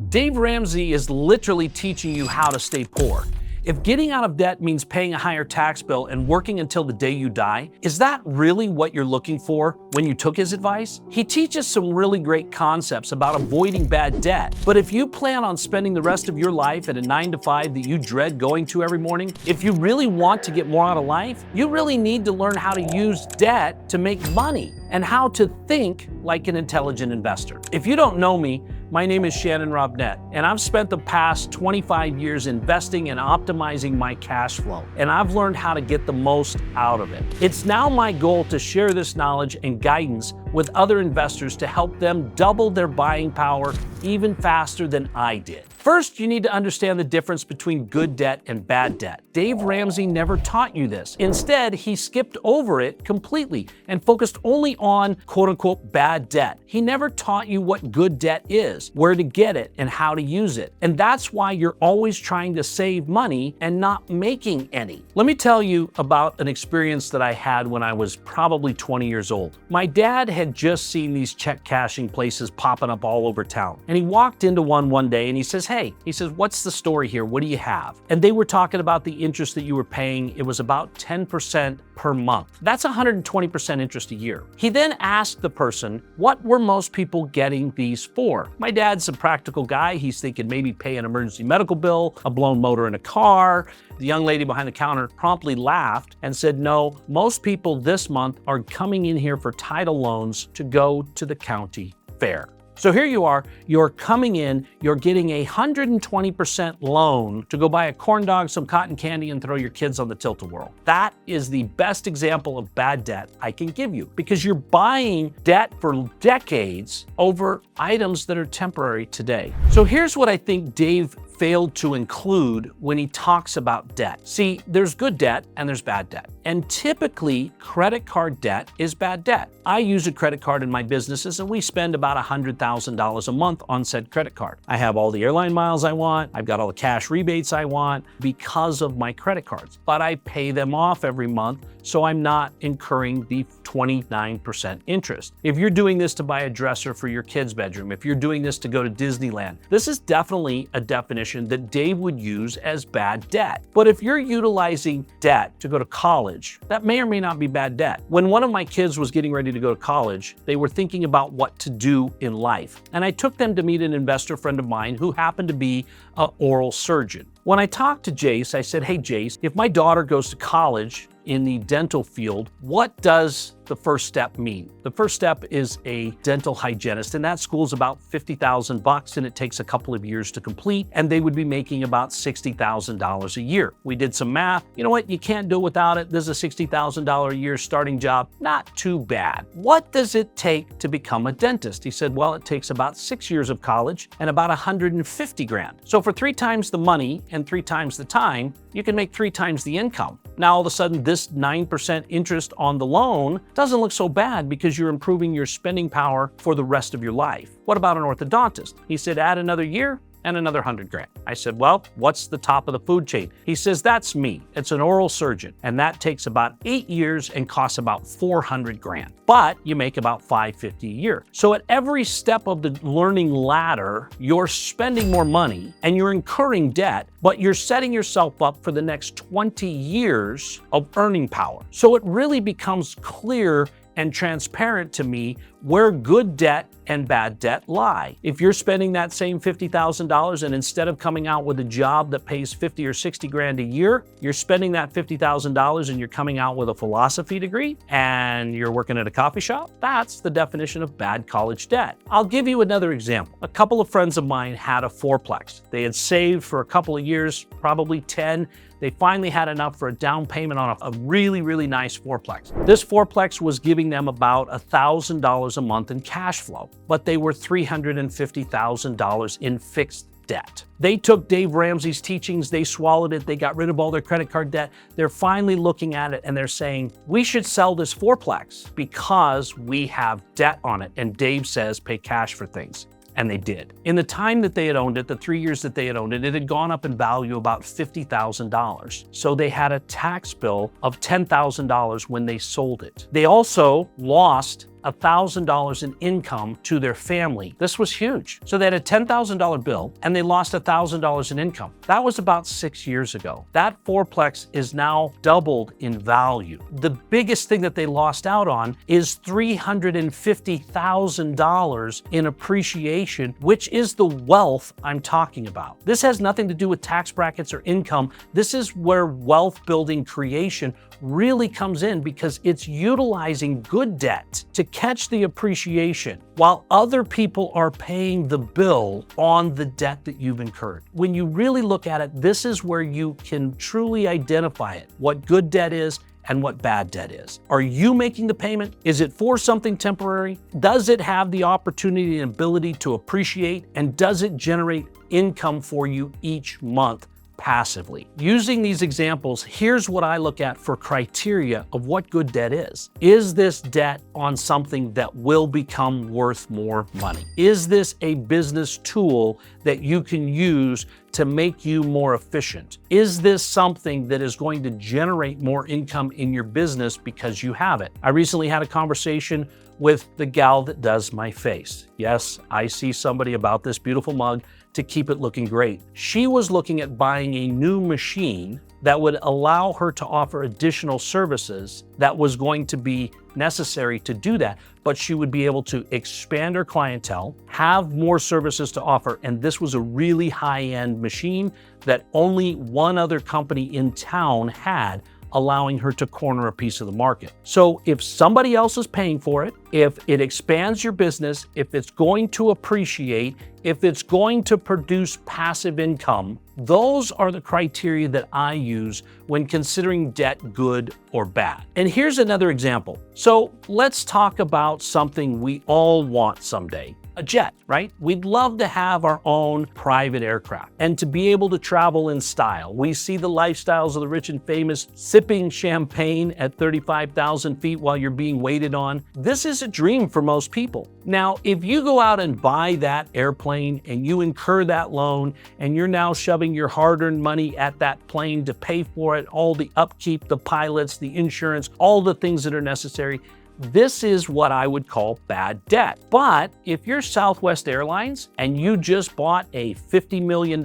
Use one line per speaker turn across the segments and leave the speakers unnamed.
Dave Ramsey is literally teaching you how to stay poor. If getting out of debt means paying a higher tax bill and working until the day you die, is that really what you're looking for when you took his advice? He teaches some really great concepts about avoiding bad debt, but if you plan on spending the rest of your life at a 9-to-5 that you dread going to every morning, if you really want to get more out of life, you really need to learn how to use debt to make money and how to think like an intelligent investor. If you don't know me, my name is Shannon Robnett, and I've spent the past 25 years investing and optimizing my cash flow, and I've learned how to get the most out of it. It's now my goal to share this knowledge and guidance with other investors to help them double their buying power even faster than I did. First, you need to understand the difference between good debt and bad debt. Dave Ramsey never taught you this. Instead, he skipped over it completely and focused only on quote-unquote bad debt. He never taught you what good debt is, where to get it, and how to use it. And that's why you're always trying to save money and not making any. Let me tell you about an experience that I had when I was probably 20 years old. My dad had just seen these check cashing places popping up all over town. And he walked into one day and he says, "Hey," he says, "what's the story here? What do you have?" And they were talking about the interest that you were paying. It was about 10% per month. That's 120% interest a year. He then asked the person, what were most people getting these for? My dad's a practical guy. He's thinking maybe pay an emergency medical bill, a blown motor in a car. The young lady behind the counter promptly laughed and said, "No, most people this month are coming in here for title loans to go to the county fair." So here you are, you're coming in, you're getting a 120% loan to go buy a corn dog, some cotton candy, and throw your kids on the tilt-a-whirl. That is the best example of bad debt I can give you, because you're buying debt for decades over items that are temporary today. So here's what I think Dave failed to include when he talks about debt. See, there's good debt and there's bad debt. And typically, credit card debt is bad debt. I use a credit card in my businesses and we spend about $100,000 a month on said credit card. I have all the airline miles I want, I've got all the cash rebates I want because of my credit cards. But I pay them off every month, so I'm not incurring the 29% interest. If you're doing this to buy a dresser for your kid's bedroom, if you're doing this to go to Disneyland, this is definitely a definition that Dave would use as bad debt. But if you're utilizing debt to go to college, that may or may not be bad debt. When one of my kids was getting ready to go to college, they were thinking about what to do in life. And I took them to meet an investor friend of mine who happened to be an oral surgeon. When I talked to Jace, I said, "Hey Jace, if my daughter goes to college in the dental field, what does the first step mean?" The first step is a dental hygienist, and that school's about $50,000 and it takes a couple of years to complete, and they would be making about $60,000 a year. We did some math. You know what? You can't do it without it. This is a $60,000 a year starting job. Not too bad. What does it take to become a dentist? He said, well, it takes about 6 years of college and about 150 grand. So for 3 times the money and 3 times the time, you can make 3 times the income. Now all of a sudden this 9% interest on the loan doesn't look so bad because you're improving your spending power for the rest of your life. What about an orthodontist? He said, add another year and another 100 grand. I said, well, what's the top of the food chain? He says, that's me. It's an oral surgeon. And that takes about 8 years and costs about 400 grand. But you make about 550 a year. So at every step of the learning ladder, you're spending more money and you're incurring debt, but you're setting yourself up for the next 20 years of earning power. So it really becomes clear and transparent to me where good debt and bad debt lie. If you're spending that same $50,000 and instead of coming out with a job that pays 50 or 60 grand a year, you're spending that $50,000 and you're coming out with a philosophy degree and you're working at a coffee shop, that's the definition of bad college debt. I'll give you another example. A couple of friends of mine had a fourplex. They had saved for a couple of years, probably 10. They finally had enough for a down payment on a really, really nice fourplex. This fourplex was giving them about $1,000 a month in cash flow, but they were $350,000 in fixed debt. They took Dave Ramsey's teachings, they swallowed it, they got rid of all their credit card debt. They're finally looking at it and they're saying, we should sell this fourplex because we have debt on it. And Dave says, pay cash for things. And they did. In the time that they had owned it, the 3 years that they had owned it, it had gone up in value about $50,000. So they had a tax bill of $10,000 when they sold it. They also lost $1,000 in income to their family. This was huge. So they had a $10,000 bill and they lost $1,000 in income. That was about 6 years ago. That fourplex is now doubled in value. The biggest thing that they lost out on is $350,000 in appreciation, which is the wealth I'm talking about. This has nothing to do with tax brackets or income. This is where wealth building creation really comes in, because it's utilizing good debt to catch the appreciation while other people are paying the bill on the debt that you've incurred. When you really look at it, this is where you can truly identify it, what good debt is and what bad debt is. Are you making the payment? Is it for something temporary? Does it have the opportunity and ability to appreciate? And does it generate income for you each month passively? Using these examples, here's what I look at for criteria of what good debt is. Is this debt on something that will become worth more money? Is this a business tool that you can use to make you more efficient? Is this something that is going to generate more income in your business because you have it? I recently had a conversation with the gal that does my face. Yes, I see somebody about this beautiful mug to keep it looking great. She was looking at buying a new machine that would allow her to offer additional services that was going to be necessary to do that, but she would be able to expand her clientele, have more services to offer, and this was a really high-end machine that only one other company in town had, allowing her to corner a piece of the market. So if somebody else is paying for it, if it expands your business, if it's going to appreciate, if it's going to produce passive income, those are the criteria that I use when considering debt good or bad. And here's another example. So let's talk about something we all want someday. A jet, right? We'd love to have our own private aircraft and to be able to travel in style. We see the lifestyles of the rich and famous sipping champagne at 35,000 feet while you're being waited on. This is a dream for most people. Now, if you go out and buy that airplane and you incur that loan and you're now shoving your hard-earned money at that plane to pay for it, all the upkeep, the pilots, the insurance, all the things that are necessary, this is what I would call bad debt. But if you're Southwest Airlines and you just bought a $50 million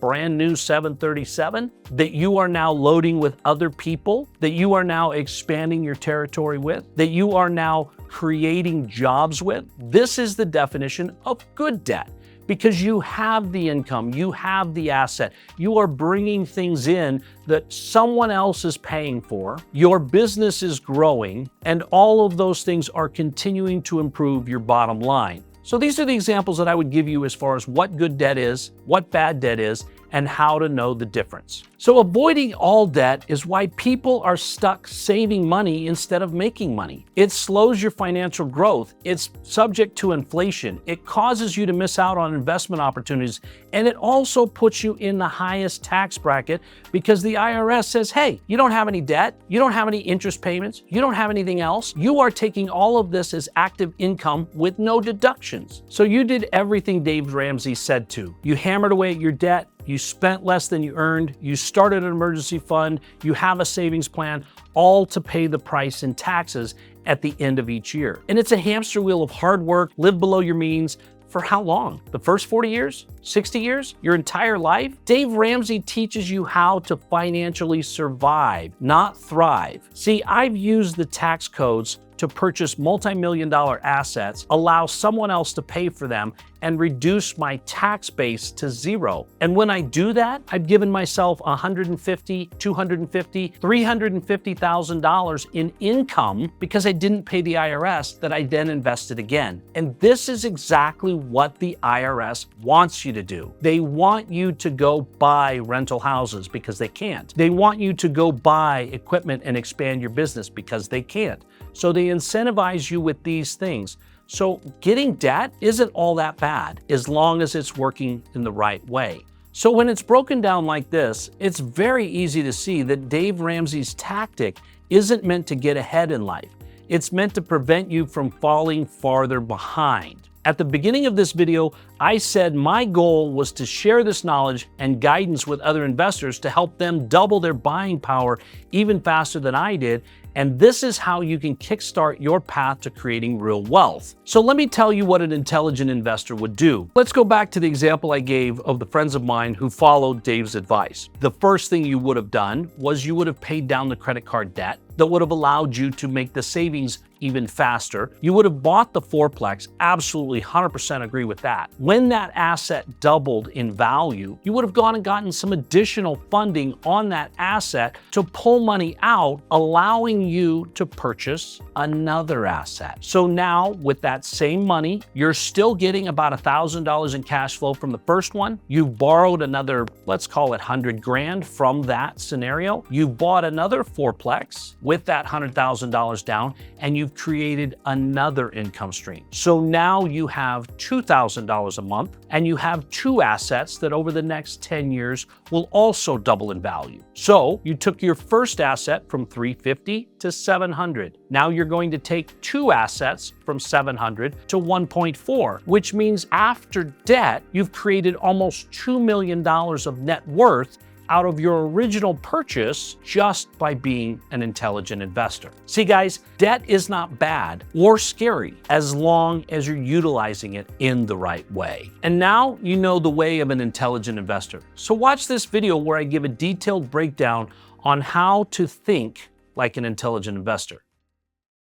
brand new 737 that you are now loading with other people, that you are now expanding your territory with, that you are now creating jobs with, this is the definition of good debt. Because you have the income, you have the asset, you are bringing things in that someone else is paying for, your business is growing, and all of those things are continuing to improve your bottom line. So these are the examples that I would give you as far as what good debt is, what bad debt is, and how to know the difference. So avoiding all debt is why people are stuck saving money instead of making money. It slows your financial growth. It's subject to inflation. It causes you to miss out on investment opportunities. And it also puts you in the highest tax bracket because the IRS says, hey, you don't have any debt. You don't have any interest payments. You don't have anything else. You are taking all of this as active income with no deductions. So you did everything Dave Ramsey said to. You hammered away at your debt. You spent less than you earned, you started an emergency fund, you have a savings plan, all to pay the price in taxes at the end of each year. And it's a hamster wheel of hard work, live below your means. For how long? The first 40 years? 60 years? Your entire life? Dave Ramsey teaches you how to financially survive, not thrive. See, I've used the tax codes to purchase multi-million-dollar assets, allow someone else to pay for them, and reduce my tax base to zero. And when I do that, I've given myself $150,000, $250,000, $350,000 in income because I didn't pay the IRS that I then invested again. And this is exactly what the IRS wants you to do. They want you to go buy rental houses because they can't. They want you to go buy equipment and expand your business because they can't. So they incentivize you with these things. So getting debt isn't all that bad as long as it's working in the right way. So when it's broken down like this, it's very easy to see that Dave Ramsey's tactic isn't meant to get ahead in life. It's meant to prevent you from falling farther behind. At the beginning of this video, I said my goal was to share this knowledge and guidance with other investors to help them double their buying power even faster than I did, And this is how you can kickstart your path to creating real wealth. So let me tell you what an intelligent investor would do. Let's go back to the example I gave of the friends of mine who followed Dave's advice. The first thing you would have done was you would have paid down the credit card debt that would have allowed you to make the savings even faster. You would have bought the fourplex, absolutely 100% agree with that. When that asset doubled in value, you would have gone and gotten some additional funding on that asset to pull money out, allowing you to purchase another asset. So now with that same money, you're still getting about $1,000 in cash flow from the first one. You've borrowed another, let's call it 100 grand from that scenario. You bought another fourplex with that $100,000 down, and you've created another income stream. So now you have $2,000 a month, and you have two assets that over the next 10 years will also double in value. So you took your first asset from 350 to 700. Now you're going to take two assets from 700 to 1.4, which means after debt, you've created almost $2 million of net worth out of your original purchase just by being an intelligent investor. See guys, debt is not bad or scary as long as you're utilizing it in the right way. And now you know the way of an intelligent investor. So watch this video where I give a detailed breakdown on how to think like an intelligent investor.